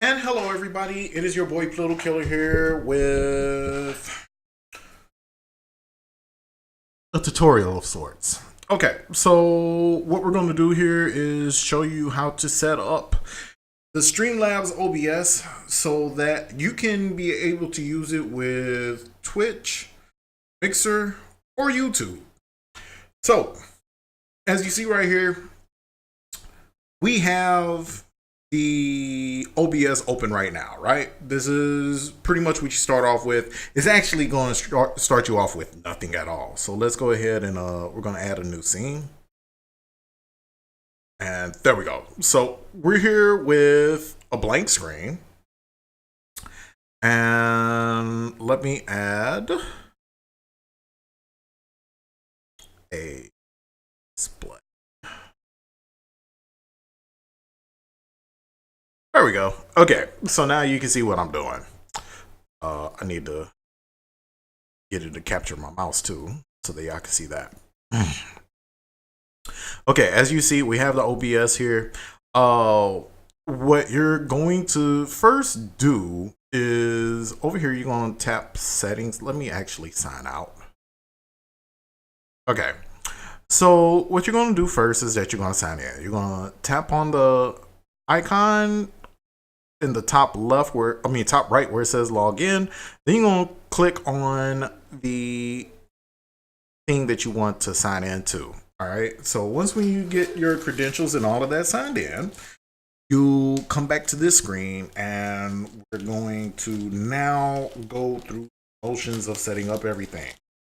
And hello everybody, it is your boy Pluto Killer here with a tutorial of sorts. Okay, so what we're going to do here is show you how to set up the Streamlabs OBS so that you can be able to use it with Twitch, Mixer, or YouTube. So, as you see right here, we have the OBS open right now, right? This is pretty much what you start off with. It's actually going to start you off with nothing at all. So let's go ahead and we're going to add a new scene. And there we go. So we're here with a blank screen. And let me add a display. There we go. Okay, so now you can see what I'm doing. I need to get it to capture my mouse too, so that y'all can see that. Okay, as you see, we have the OBS here. What you're going to first do is over here, you're going to tap settings. Let me actually sign out. Okay, so what you're going to do first is that you're going to sign in. You're going to tap on the icon in the top left top right where it says log in. Then you're going to click on the thing that you want to sign into. All right, so when you get your credentials and all of that signed in, you'll come back to this screen and we're going to now go through motions of setting up everything.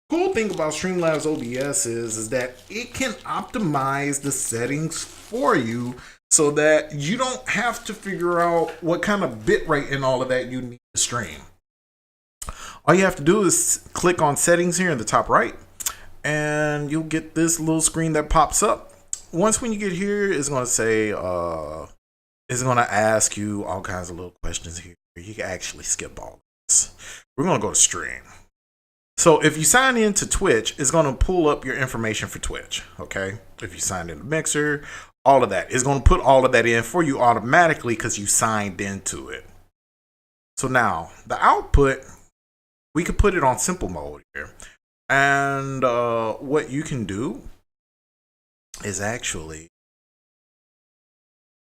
Cool thing about Streamlabs OBS is that it can optimize the settings for you so that you don't have to figure out what kind of bitrate and all of that you need to stream. All you have to do is click on settings here in the top right, and you'll get this little screen that pops up. When you get here, it's going to say, it's going to ask you all kinds of little questions here. You can actually skip all this. We're going to go to stream. So if you sign into Twitch, it's going to pull up your information for Twitch. Okay. If you sign into Mixer, all of that is going to put all of that in for you automatically because you signed into it. So now the output, we could put it on simple mode here. And what you can do is actually,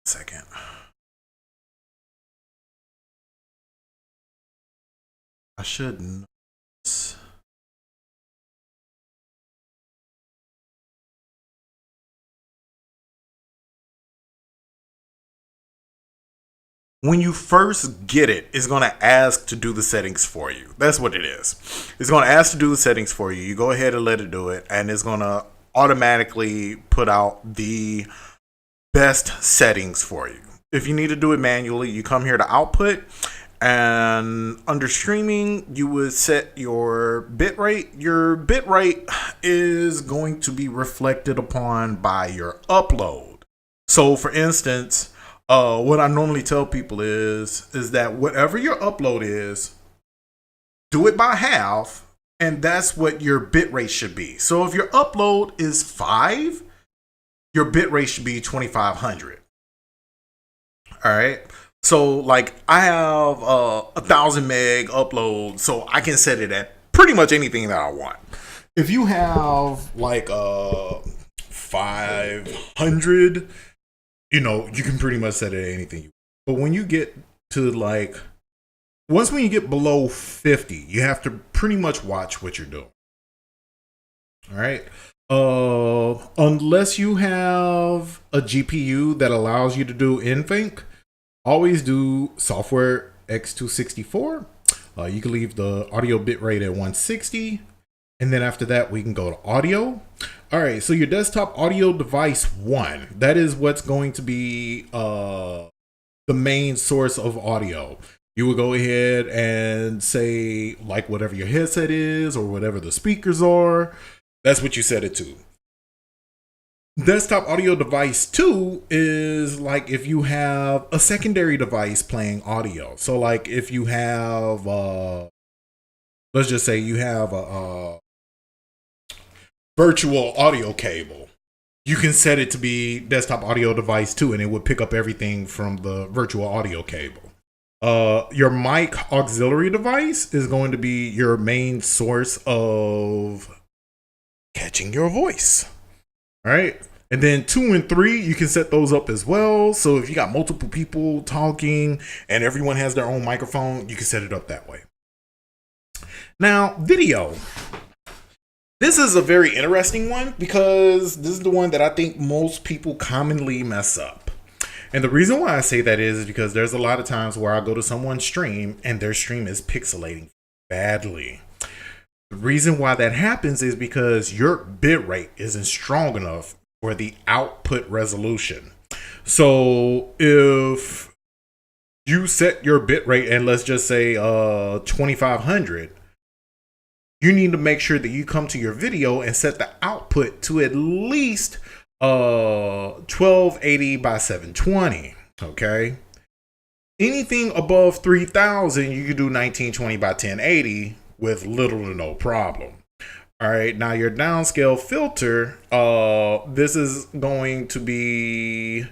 second. I should know. When you first get it, it's going to ask to do the settings for you. That's what it is. It's going to ask to do the settings for you. You go ahead and let it do it, and it's going to automatically put out the best settings for you. If you need to do it manually, you come here to output, and under streaming, you would set your bitrate. Your bitrate is going to be reflected upon by your upload. So for instance, what I normally tell people is that whatever your upload is, do it by half, and that's what your bitrate should be. So if your upload is 5, your bitrate should be 2500. All right. So like I have 1,000 meg upload, so I can set it at pretty much anything that I want. If you have like 500, you know, you can pretty much set it at anything. But when you get to like, when you get below 50, you have to pretty much watch what you're doing. All right. Unless you have a GPU that allows you to do NVENC, always do software X264. You can leave the audio bitrate at 160. And then after that, we can go to audio. All right, so your desktop audio device 1, that is what's going to be the main source of audio. You would go ahead and say like whatever your headset is or whatever the speakers are, that's what you set it to. Desktop audio device 2 is like if you have a secondary device playing audio. So like if you have, let's just say you have a virtual audio cable, you can set it to be desktop audio device 2, and it would pick up everything from the virtual audio cable. Your mic auxiliary device is going to be your main source of catching your voice. All right. And then 2 and 3, you can set those up as well. So if you got multiple people talking and everyone has their own microphone, you can set it up that way. Now, video. This is a very interesting one because this is the one that I think most people commonly mess up. And the reason why I say that is because there's a lot of times where I go to someone's stream and their stream is pixelating badly. The reason why that happens is because your bitrate isn't strong enough for the output resolution. So if you set your bitrate and let's just say 2500, you need to make sure that you come to your video and set the output to at least 1280 by 720. Okay. Anything above 3000, you can do 1920 by 1080 with little to no problem. All right, now your downscale filter, this is going to be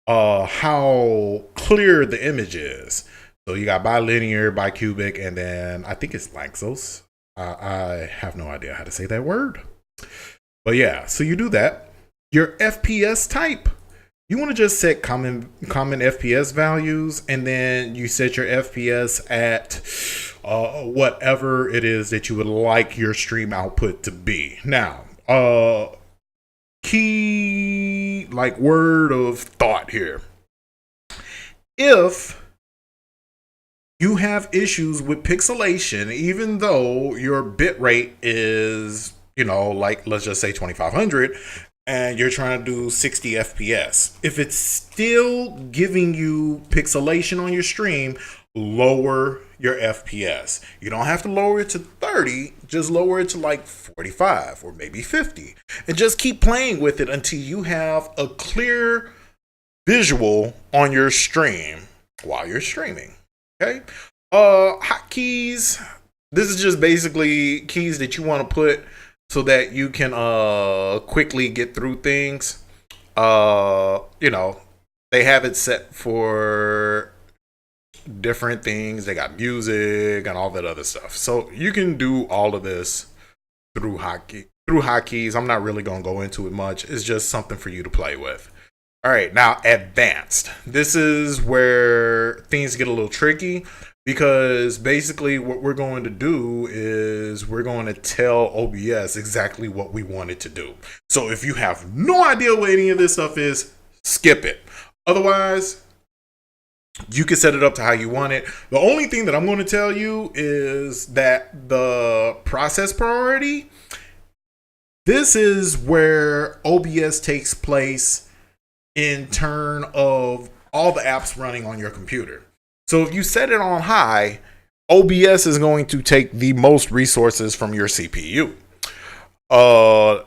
how clear the image is. So you got bilinear, bicubic, and then I think it's Lanczos. I have no idea how to say that word. But yeah, so you do that. Your FPS type, you want to just set common FPS values, and then you set your FPS at whatever it is that you would like your stream output to be. Now, key like word of thought here. If you have issues with pixelation, even though your bitrate is, like let's just say 2500, and you're trying to do 60 FPS, if it's still giving you pixelation on your stream, lower your FPS. You don't have to lower it to 30, just lower it to like 45 or maybe 50, and just keep playing with it until you have a clear visual on your stream while you're streaming. Okay. Hotkeys. This is just basically keys that you want to put so that you can quickly get through things. They have it set for different things. They got music and all that other stuff. So you can do all of this through hotkeys. I'm not really going to go into it much. It's just something for you to play with. All right, now advanced. This is where things get a little tricky because basically what we're going to do is we're going to tell OBS exactly what we want it to do. So if you have no idea what any of this stuff is, skip it. Otherwise, you can set it up to how you want it. The only thing that I'm going to tell you is that the process priority, this is where OBS takes place in turn of all the apps running on your computer. So if you set it on high, OBS is going to take the most resources from your CPU.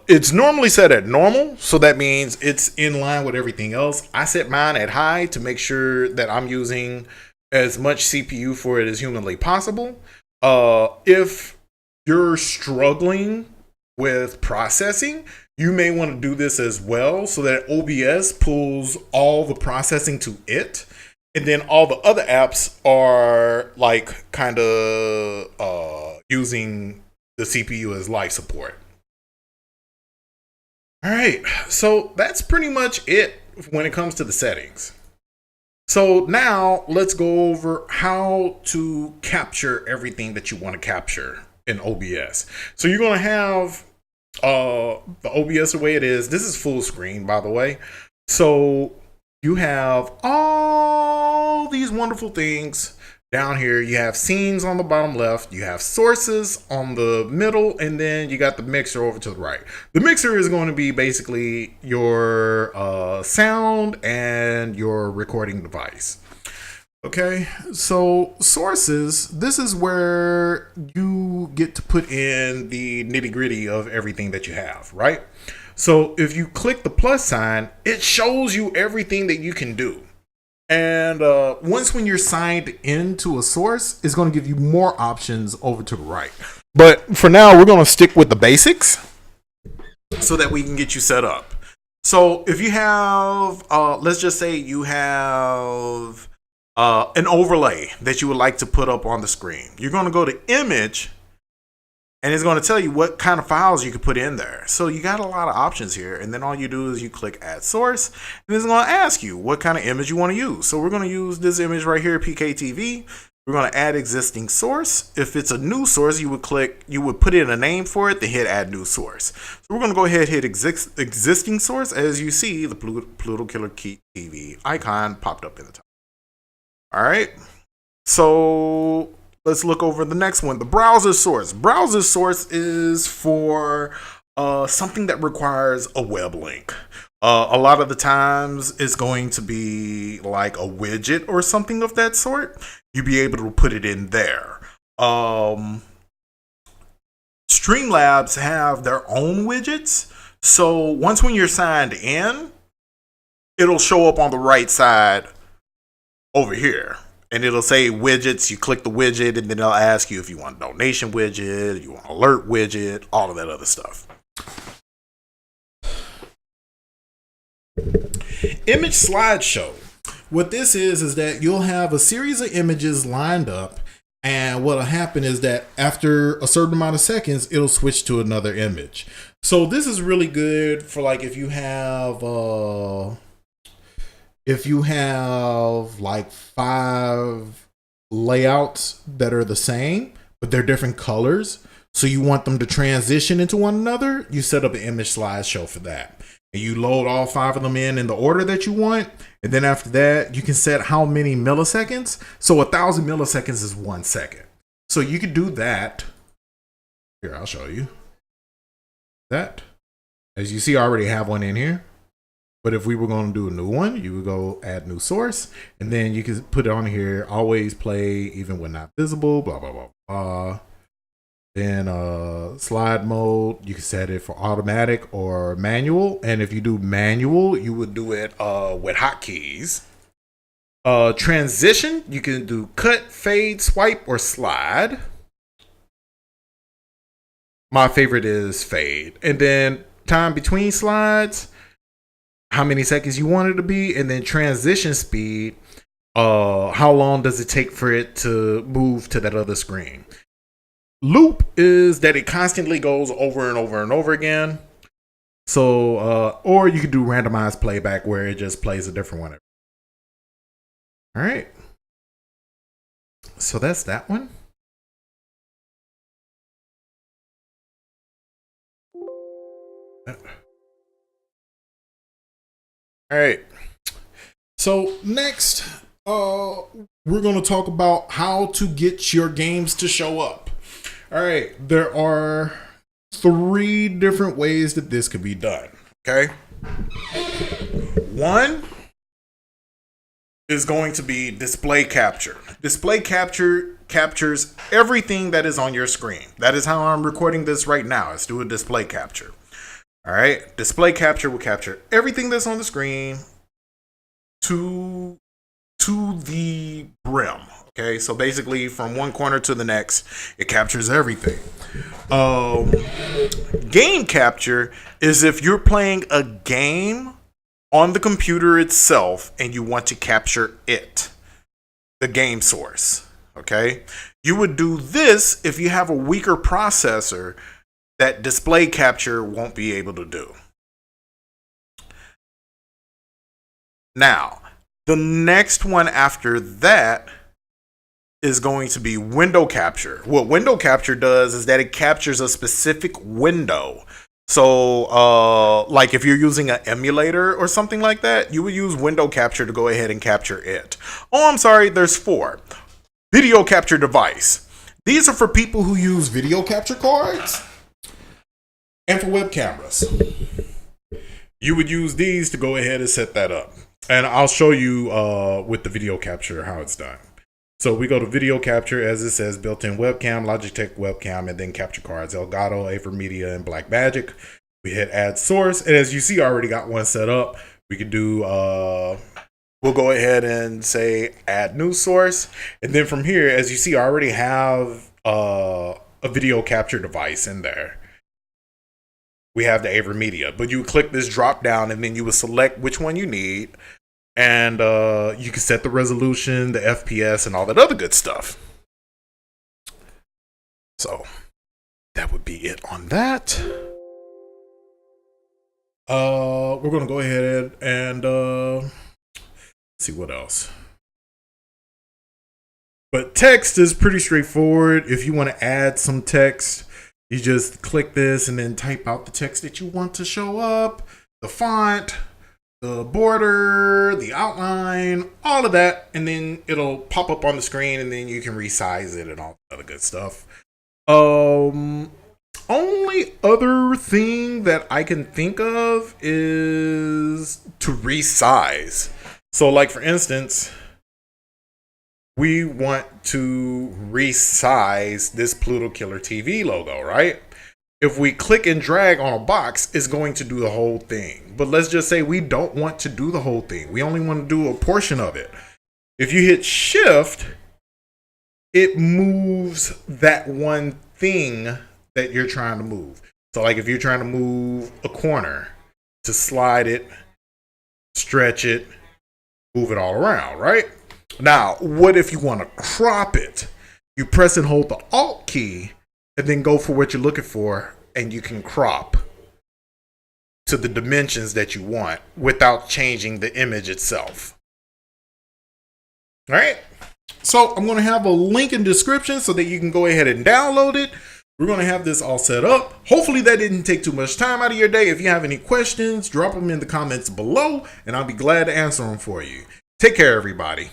It's normally set at normal, so that means it's in line with everything else. I set mine at high to make sure that I'm using as much CPU for it as humanly possible. If you're struggling with processing, you may want to do this as well so that OBS pulls all the processing to it, and then all the other apps are like kind of using the CPU as life support. All right, so that's pretty much it when it comes to the settings. So now let's go over how to capture everything that you want to capture in OBS. So you're going to have the OBS the way it is. This is full screen, by the way. So you have all these wonderful things down here. You have scenes on the bottom left, you have sources on the middle, and then you got the mixer over to the right. The mixer is going to be basically your sound and your recording device. Okay, so sources, this is where you get to put in the nitty-gritty of everything that you have, right? So if you click the plus sign, it shows you everything that you can do. And once when you're signed into a source, it's going to give you more options over to the right. But for now, we're going to stick with the basics so that we can get you set up. So if you have, let's just say you have an overlay that you would like to put up on the screen. You're going to go to image, and it's going to tell you what kind of files you can put in there. So you got a lot of options here. And then all you do is you click add source, and it's going to ask you what kind of image you want to use. So we're going to use this image right here, PKTV. We're going to add existing source. If it's a new source, you would put in a name for it, then hit add new source. So we're going to go ahead and hit existing source. As you see, the Pluto Killer TV icon popped up in the top. All right. So let's look over the next one, the browser source. Browser source is for something that requires a web link. A lot of the times it's going to be like a widget or something of that sort. You'll be able to put it in there. Streamlabs have their own widgets. So once when you're signed in, it'll show up on the right side over here. And it'll say widgets. You click the widget, and then it'll ask you if you want a donation widget, you want an alert widget, all of that other stuff. Image slideshow. What this is that you'll have a series of images lined up, and what'll happen is that after a certain amount of seconds, it'll switch to another image. So this is really good for like if you have like 5 layouts that are the same, but they're different colors. So you want them to transition into one another, you set up an image slideshow for that. And you load all 5 of them in the order that you want. And then after that, you can set how many milliseconds. So 1,000 milliseconds is 1 second. So you could do that. Here, I'll show you. That. As you see, I already have one in here. But if we were going to do a new one, you would go add new source. And then you can put it on here, always play even when not visible, blah, blah, blah, blah. Then slide mode, you can set it for automatic or manual. And if you do manual, you would do it with hotkeys. Transition, you can do cut, fade, swipe, or slide. My favorite is fade. And then time between slides, how many seconds you want it to be. And then transition speed, how long does it take for it to move to that other screen. Loop is that it constantly goes over and over and over again. So, or you could do randomized playback where it just plays a different one. All right. So that's that one. All right. So next, we're going to talk about how to get your games to show up. All right, there are 3 different ways that this could be done, okay? One is going to be display capture. Display capture captures everything that is on your screen. That is how I'm recording this right now. Let's do a display capture. All right, display capture will capture everything that's on the screen to the brim. Okay, so basically from one corner to the next, it captures everything. Game capture is if you're playing a game on the computer itself and you want to capture it, the game source. Okay, you would do this if you have a weaker processor that display capture won't be able to do. Now, the next one after that is going to be window capture. What window capture does is that it captures a specific window. So like if you're using an emulator or something like that, you would use window capture to go ahead and capture it. Oh, I'm sorry, there's 4. Video capture device. These are for people who use video capture cards and for web cameras. You would use these to go ahead and set that up. And I'll show you with the video capture how it's done. So we go to video capture, as it says, built-in webcam, Logitech webcam, and then capture cards, Elgato, AverMedia, and Blackmagic. We hit add source, and as you see, I already got one set up. We could do, we'll go ahead and say add new source. And then from here, as you see, I already have a video capture device in there. We have the AverMedia, but you would click this drop down and then you would select which one you need. And you can set the resolution, the FPS, and all that other good stuff. So that would be it on that. We're gonna go ahead and see what else. But text is pretty straightforward. If you want to add some text, you just click this and then type out the text that you want to show up, the font, the border, the outline, all of that, and then it'll pop up on the screen, and then you can resize it and all that other good stuff. Only other thing that I can think of is to resize. So, like for instance, we want to resize this Pluto Killer TV logo, right? If we click and drag on a box, it's going to do the whole thing. But let's just say we don't want to do the whole thing. We only want to do a portion of it. If you hit Shift, it moves that one thing that you're trying to move. So like if you're trying to move a corner, to slide it, stretch it, move it all around, right? Now, what if you want to crop it? You press and hold the Alt key and then go for what you're looking for, and you can crop to the dimensions that you want without changing the image itself. All right? So I'm going to have a link in the description so that you can go ahead and download it. We're going to have this all set up. Hopefully that didn't take too much time out of your day. If you have any questions, drop them in the comments below, and I'll be glad to answer them for you. Take care, everybody.